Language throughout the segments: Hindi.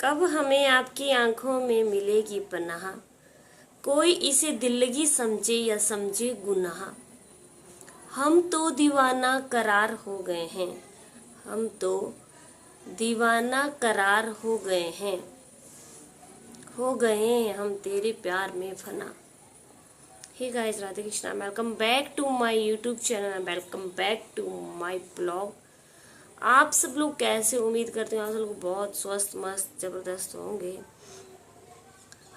कब हमें आपकी आंखों में मिलेगी पनाह, कोई इसे दिल्लगी समझे या समझे गुनाह। हम तो दीवाना करार हो गए हैं, हम तो दीवाना करार हो गए हैं हम तेरे प्यार में फना। Hey guys, Radhe Krishna, welcome back to my YouTube channel, welcome back to my blog. आप सब लोग कैसे, उम्मीद करते हैं आप सब लोग बहुत स्वस्थ मस्त जबरदस्त होंगे।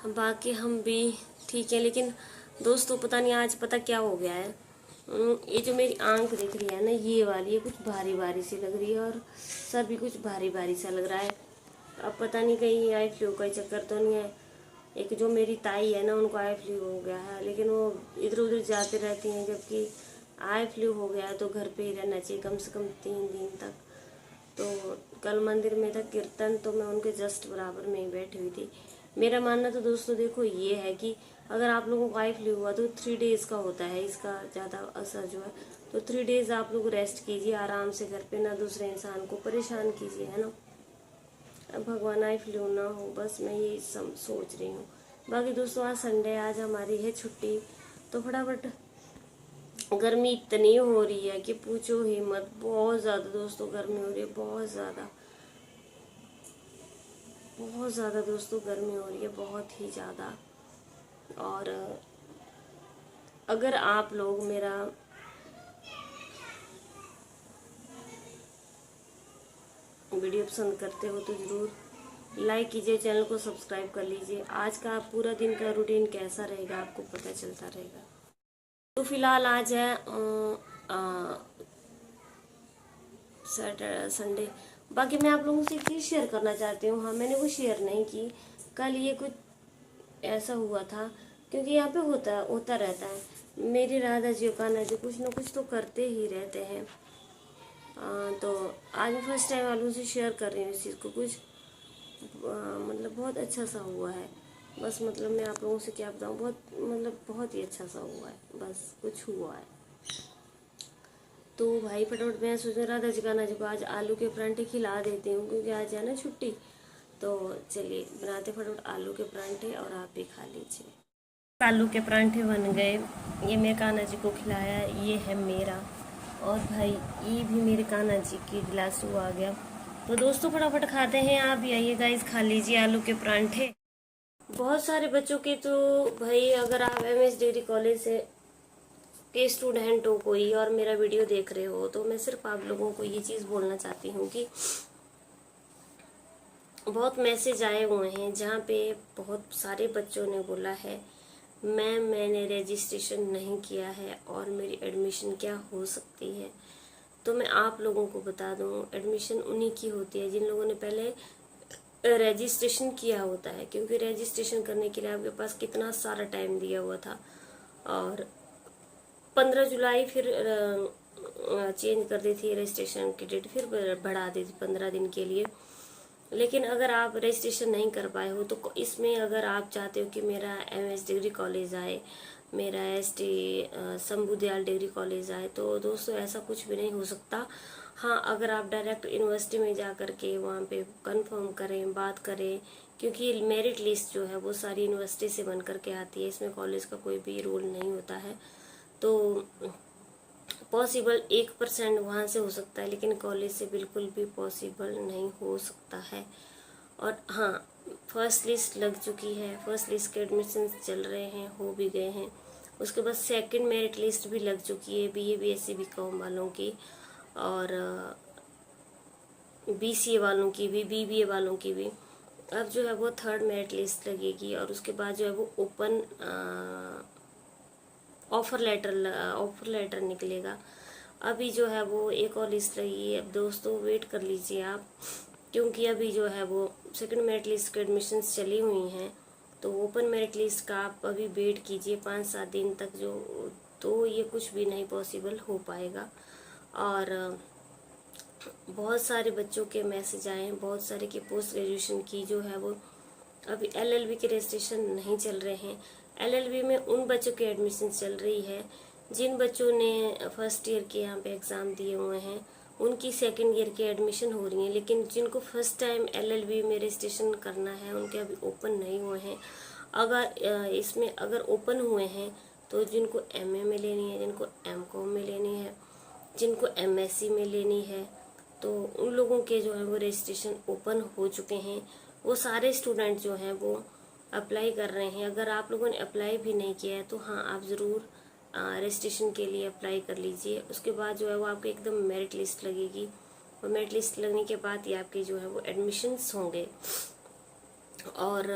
बाकी हम भी ठीक है, लेकिन दोस्तों पता नहीं आज पता क्या हो गया है। ये जो मेरी आंख दिख रही है ना, ये वाली ये कुछ भारी भारी सी लग रही है और सर भी कुछ भारी भारी सा लग रहा है। अब पता नहीं कहीं आई फ्लू का चक्कर तो नहीं है। एक जो मेरी ताई है ना, उनको आई फ्लू हो गया है, लेकिन वो इधर उधर जाते रहती हैं, जबकि आई फ्लू हो गया है तो घर पे ही रहना चाहिए कम से कम 3 दिन तक। तो कल मंदिर में था कीर्तन, तो मैं उनके जस्ट बराबर में ही बैठी हुई थी। मेरा मानना तो दोस्तों देखो ये है कि अगर आप लोगों को आई फ्लू हुआ तो 3 डेज का होता है इसका ज़्यादा असर जो है। तो 3 डेज आप लोग रेस्ट कीजिए आराम से घर पे, ना दूसरे इंसान को परेशान कीजिए, है ना। अब भगवान आई फ्लू ना हो, बस मैं ये सब सोच रही हूँ। बाकी दोस्तों आज संडे, आज हमारी है छुट्टी, तो फटाफट गर्मी इतनी हो रही है कि पूछो ही मत। बहुत ज़्यादा दोस्तों गर्मी हो रही है, बहुत ज़्यादा दोस्तों गर्मी हो रही है, बहुत ही ज़्यादा। और अगर आप लोग मेरा वीडियो पसंद करते हो तो ज़रूर लाइक कीजिए, चैनल को सब्सक्राइब कर लीजिए। आज का पूरा दिन का रूटीन कैसा रहेगा आपको पता चलता रहेगा। तो फिलहाल आज है सैटरडे संडे। बाकी मैं आप लोगों से एक चीज़ शेयर करना चाहती हूँ। हाँ, मैंने वो शेयर नहीं की कल, ये कुछ ऐसा हुआ था, क्योंकि यहाँ पे होता रहता है। मेरी राधा जी और कान्हा जी कुछ ना कुछ तो करते ही रहते हैं। तो आज मैं फर्स्ट टाइम आप लोगों से शेयर कर रही हूँ इस चीज़ को। कुछ मतलब बहुत अच्छा सा हुआ है। बस मतलब मैं आप लोगों से क्या बताऊँ, बहुत ही अच्छा सा हुआ है, बस कुछ हुआ है। तो भाई फटाफट मैं सोच रहा था राधा जी को आज आलू के परांठे खिला देती हूँ, क्योंकि आज है ना छुट्टी। तो चलिए बनाते फटाफट आलू के परांठे और आप भी खा लीजिए। आलू के परांठे बन गए, ये मैं कान्हा जी को खिलाया, ये है मेरा, और भाई ये भी मेरे कान्हा जी की गिलासू आ गया। तो दोस्तों फटाफट खाते हैं, आप भी आइए गाइस, खा लीजिए आलू के परांठे। बहुत सारे बच्चों के तो भाई, अगर आप एमएस डिग्री कॉलेज से के स्टूडेंट हो कोई और मेरा वीडियो देख रहे हो, तो मैं सिर्फ आप लोगों को ये चीज़ बोलना चाहती हूँ कि बहुत मैसेज आए हुए हैं जहाँ पे बहुत सारे बच्चों ने बोला है मैंने रजिस्ट्रेशन नहीं किया है और मेरी एडमिशन क्या हो सकती है। तो मैं आप लोगों को बता दूं, एडमिशन उन्हीं की होती है जिन लोगों ने पहले रजिस्ट्रेशन किया होता है, क्योंकि रजिस्ट्रेशन करने के लिए आपके पास कितना सारा टाइम दिया हुआ था। और 15 जुलाई फिर चेंज कर दी थी रजिस्ट्रेशन की डेट, फिर बढ़ा दी थी 15 दिन के लिए। लेकिन अगर आप रजिस्ट्रेशन नहीं कर पाए हो तो इसमें अगर आप चाहते हो कि मेरा एमएस डिग्री कॉलेज आए, मेरा ST Shambhu Dayal degree college आए, तो दोस्तों ऐसा कुछ भी नहीं हो सकता। हाँ, अगर आप डायरेक्ट यूनिवर्सिटी में जा कर के वहाँ पे कंफर्म करें, बात करें, क्योंकि मेरिट लिस्ट जो है वो सारी यूनिवर्सिटी से बन करके आती है, इसमें कॉलेज का कोई भी रोल नहीं होता है। तो पॉसिबल 1% वहाँ से हो सकता है, लेकिन कॉलेज से बिल्कुल भी पॉसिबल नहीं हो सकता है। और हाँ, फर्स्ट लिस्ट लग चुकी है, फर्स्ट लिस्ट के एडमिशन चल रहे हैं, हो भी गए हैं। उसके बाद सेकंड मेरिट लिस्ट भी लग चुकी है, बीए बीएससी बीकॉम वालों की, और बीसीए वालों की भी, बीबीए वालों की भी। अब जो है वो थर्ड मेरिट लिस्ट लगेगी, और उसके बाद जो है वो ओपन ऑफर लेटर निकलेगा। अभी जो है वो एक और लिस्ट लगी है। अब दोस्तों वेट कर लीजिए आप, क्योंकि अभी जो है वो सेकंड मेरिट लिस्ट के एडमिशन्स चली हुई हैं। तो ओपन मेरिट लिस्ट का आप अभी वेट कीजिए 5-7 दिन तक, जो तो ये कुछ भी नहीं पॉसिबल हो पाएगा। और बहुत सारे बच्चों के मैसेज आए हैं, बहुत सारे के पोस्ट ग्रेजुएशन की जो है वो अभी एलएलबी के रजिस्ट्रेशन नहीं चल रहे हैं। एलएलबी में उन बच्चों की एडमिशन चल रही है जिन बच्चों ने फर्स्ट ईयर के यहाँ पे एग्ज़ाम दिए हुए हैं, उनकी सेकंड ईयर की एडमिशन हो रही है, लेकिन जिनको फर्स्ट टाइम एलएलबी में रजिस्ट्रेशन करना है उनके अभी ओपन नहीं हुए हैं। अगर इसमें अगर ओपन हुए हैं तो जिनको एमए में लेनी है, जिनको एमकॉम में लेनी है, जिनको एमएससी में लेनी है, तो उन लोगों के जो है वो रजिस्ट्रेशन ओपन हो चुके हैं। वो सारे स्टूडेंट जो हैं वो अप्लाई कर रहे हैं। अगर आप लोगों ने अप्लाई भी नहीं किया है तो हाँ, आप ज़रूर रजिस्ट्रेशन के लिए अप्लाई कर लीजिए। उसके बाद जो है वो आपको एकदम मेरिट लिस्ट लगेगी, और मेरिट लिस्ट लगने के बाद ही आपके जो है वो एडमिशन्स होंगे। और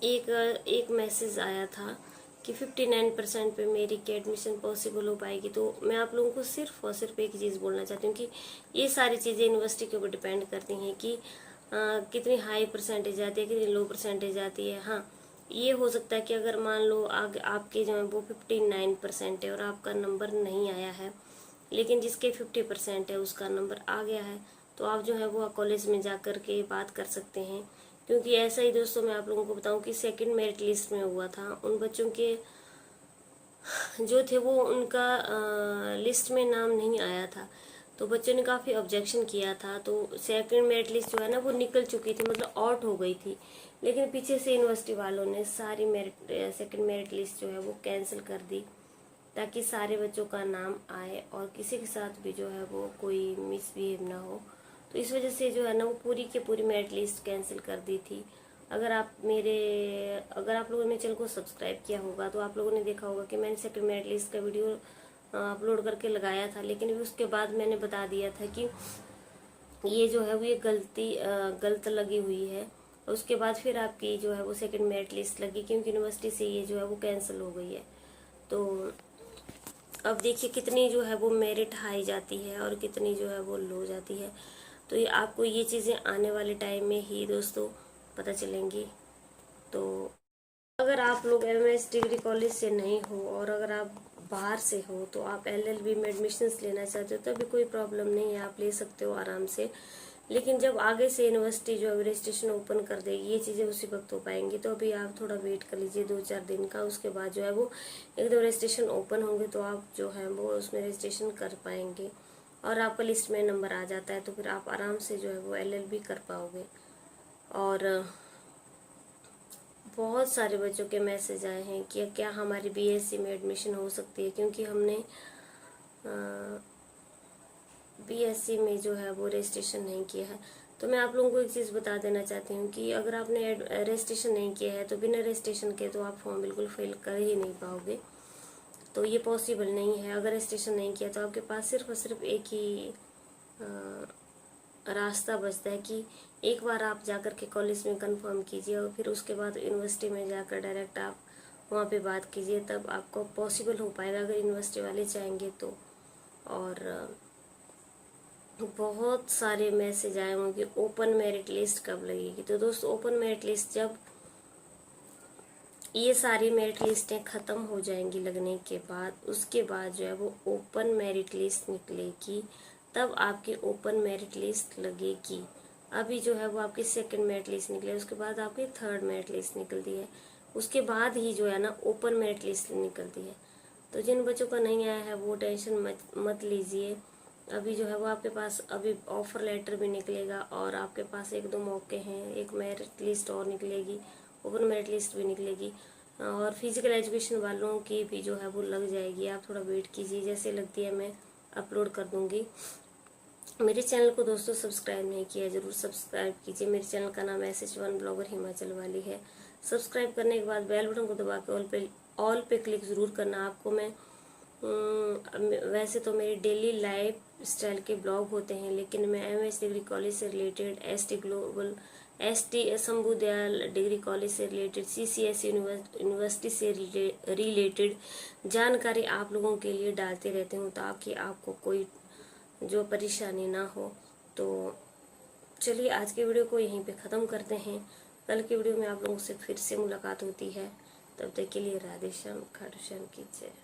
एक मैसेज आया था कि 59% पे मेरी की एडमिशन पॉसिबल हो पाएगी। तो मैं आप लोगों को सिर्फ और सिर्फ एक चीज़ बोलना चाहती हूँ कि ये सारी चीज़ें यूनिवर्सिटी के ऊपर डिपेंड करती हैं कि कितनी हाई परसेंटेज आती है, कितनी लो परसेंटेज आती है। हाँ, ये हो सकता है कि अगर मान लो आपके जो है वो 59% है और आपका नंबर नहीं आया है, लेकिन जिसके 50% है उसका नंबर आ गया है, तो आप जो है वो कॉलेज में जा कर के बात कर सकते हैं। क्योंकि ऐसा ही दोस्तों मैं आप लोगों को बताऊं कि सेकंड मेरिट लिस्ट में हुआ था, उन बच्चों के जो थे वो उनका लिस्ट में नाम नहीं आया था, तो बच्चों ने काफ़ी ऑब्जेक्शन किया था। तो सेकंड मेरिट लिस्ट जो है ना वो निकल चुकी थी, मतलब आउट हो गई थी, लेकिन पीछे से यूनिवर्सिटी वालों ने सारी सेकंड मेरिट लिस्ट जो है वो कैंसिल कर दी, ताकि सारे बच्चों का नाम आए और किसी के साथ भी जो है वो कोई मिसबिहेव ना हो। तो इस वजह से जो है ना वो पूरी की पूरी मेरिट लिस्ट कैंसिल कर दी थी। अगर आप लोगों ने मेरे चैनल को सब्सक्राइब किया होगा तो आप लोगों ने देखा होगा कि मैंने सेकंड मेरिट लिस्ट का वीडियो अपलोड करके लगाया था, लेकिन उसके बाद मैंने बता दिया था कि ये जो है वो ये गलत लगी हुई है। उसके बाद फिर आपकी जो है वो सेकंड मेरिट लिस्ट लगी, क्योंकि यूनिवर्सिटी से ये जो है वो कैंसिल हो गई है। तो अब देखिए कितनी जो है वो मेरिट हाई जाती है और कितनी जो है वो लो जाती है। तो ये आपको ये चीज़ें आने वाले टाइम में ही दोस्तों पता चलेंगी। तो अगर आप लोग एमएस डिग्री कॉलेज से नहीं हो और अगर आप बाहर से हो तो आप एलएलबी में एडमिशन्स लेना चाहते हो तो अभी कोई प्रॉब्लम नहीं है, आप ले सकते हो आराम से। लेकिन जब आगे से यूनिवर्सिटी जो है रजिस्ट्रेशन ओपन कर देगी, ये चीज़ें उसी वक्त हो पाएंगी। तो अभी आप थोड़ा वेट कर लीजिए 2-4 दिन का, उसके बाद जो है वो एकदम रजिस्ट्रेशन ओपन होंगे तो आप जो है वो उसमें रजिस्ट्रेशन कर पाएंगे और आपका लिस्ट में नंबर आ जाता है, तो फिर आप आराम से जो है वो एलएलबी कर पाओगे। और बहुत सारे बच्चों के मैसेज आए हैं कि क्या हमारी बीएससी में एडमिशन हो सकती है, क्योंकि हमने बीएससी में जो है वो रजिस्ट्रेशन नहीं किया है। तो मैं आप लोगों को एक चीज़ बता देना चाहती हूँ कि अगर आपने रजिस्ट्रेशन नहीं किया है तो बिना रजिस्ट्रेशन के तो आप फॉर्म बिल्कुल फिल कर ही नहीं पाओगे। तो ये पॉसिबल नहीं है। अगर रजिस्ट्रेशन नहीं किया तो आपके पास सिर्फ और सिर्फ एक ही रास्ता बचता है कि एक बार आप जाकर के कॉलेज में कंफर्म कीजिए और फिर उसके बाद यूनिवर्सिटी में जाकर डायरेक्ट आप वहाँ पे बात कीजिए, तब आपको पॉसिबल हो पाएगा अगर यूनिवर्सिटी वाले चाहेंगे तो। और बहुत सारे मैसेज आए होंगे ओपन मेरिट लिस्ट कब लगेगी। तो दोस्तों ओपन मेरिट लिस्ट जब ये सारी मेरिट लिस्टें ख़त्म हो जाएंगी लगने के बाद, उसके बाद जो है वो ओपन मेरिट लिस्ट निकलेगी, तब आपकी ओपन मेरिट लिस्ट लगेगी। अभी जो है वो आपकी सेकंड मेरिट लिस्ट निकली, उसके बाद आपकी थर्ड मेरिट लिस्ट निकलती है, उसके बाद ही जो है ना ओपन मेरिट लिस्ट निकलती है। तो जिन बच्चों का नहीं आया है वो टेंशन मत लीजिए। अभी जो है वो आपके पास अभी ऑफर लेटर भी निकलेगा और आपके पास 1-2 मौके हैं, एक मेरिट लिस्ट और निकलेगी, ओपन मेरिट लिस्ट भी निकलेगी और फिजिकल एजुकेशन वालों की भी जो है वो लग जाएगी। आप थोड़ा वेट कीजिए, जैसे लगती है मैं अपलोड कर दूंगी। मेरे चैनल को दोस्तों सब्सक्राइब नहीं किया ज़रूर सब्सक्राइब कीजिए। मेरे चैनल का नाम SH1 ब्लॉगर हिमाचल वाली है। सब्सक्राइब करने के बाद बेल बटन को दबा के ऑल पे क्लिक ज़रूर करना। आपको मैं वैसे तो मेरे डेली लाइफ स्टाइल के ब्लॉग होते हैं, लेकिन मैं MS डिग्री कॉलेज से रिलेटेड, ST शंभू-दयाल डिग्री कॉलेज से रिलेटेड, CCS यूनिवर्सिटी से रिलेटेड जानकारी आप लोगों के लिए डालते रहते हूँ ताकि आपको कोई जो परेशानी ना हो। तो चलिए आज के वीडियो को यहीं पे ख़त्म करते हैं। कल की वीडियो में आप लोगों से फिर से मुलाकात होती है। तब तक के लिए राधे श्याम, खाटू श्याम की जय।